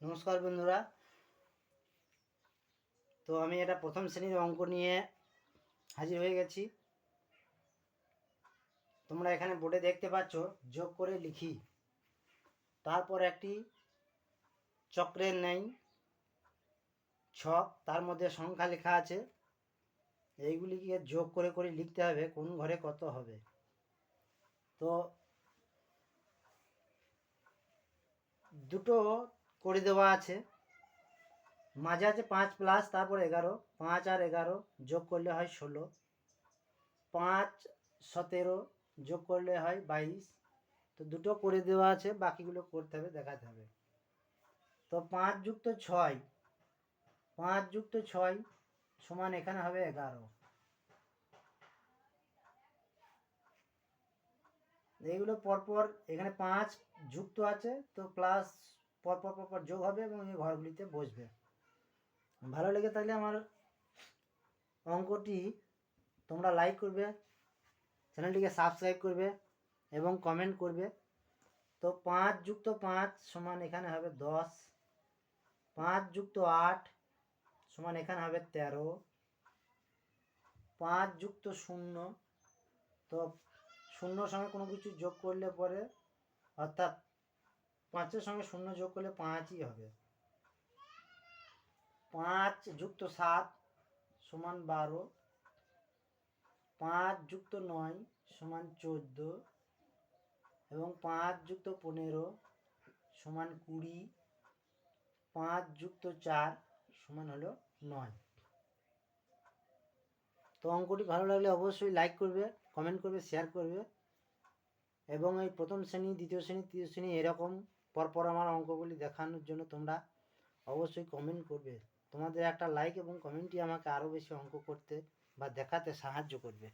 নমস্কার বন্ধুরা। তো আমি এটা প্রথম শ্রেণীর অঙ্ক নিয়ে হাজির হয়ে গেছি। তোমরা এখানে বোর্ডে দেখতে পাচ্ছ যোগ করে লিখি, তারপর একটি চক্রের ন্যায় ছক, তার মধ্যে সংখ্যা লেখা আছে। এইগুলিকে যোগ করে করে লিখতে হবে কোন ঘরে কত হবে। তো দুটো করে দেওয়া আছে, মাঝে আছে 5 প্লাস তারপর 11, 5 আর 11 যোগ করলে হয় 16, 5 17 যোগ করলে হয় 22। তো দুটো করে দেওয়া আছে, বাকিগুলো করতে হবে, দেখাতে হবে। তো 5 যুক্ত 6, 5 যুক্ত 6 সমান এখানে হবে 11। এইগুলো পরপর এখানে 5 যুক্ত আছে, তো প্লাস পরপর পরপর যোগ হবে এবং এই ঘরগুলিতে বসবে। ভালো লেগে থাকলে আমার অঙ্কটি তোমরা লাইক করবে, চ্যানেলটিকে সাবস্ক্রাইব করবে এবং কমেন্ট করবে। তো 5 যুক্ত 5 সমান এখানে হবে 10, 5 যুক্ত 8 সমান এখানে হবে 13, 5 যুক্ত 0, তো 0 সঙ্গে কোনো কিছু যোগ করলে পরে অর্থাৎ 5-এর সঙ্গে 0 যোগ করলে 5ই হবে। 5 যুক্ত 7 সমান 12, 5 যুক্ত 9 সমান 14 এবং 5 যুক্ত 15 সমান 20, 5 যুক্ত 4 সমান হলো 9। তো অঙ্কটি ভালো লাগলে অবশ্যই লাইক করবে, কমেন্ট করবে, শেয়ার করবে এবং এই প্রথম শ্রেণী, দ্বিতীয় শ্রেণী, তৃতীয় শ্রেণী এরকম পরপর আমার অঙ্কগুলি দেখানোর জন্য তোমরা অবশ্যই কমেন্ট করবে। তোমাদের একটা লাইক এবং কমেন্টই আমাকে আরও বেশি অঙ্ক করতে বা দেখাতে সাহায্য করবে।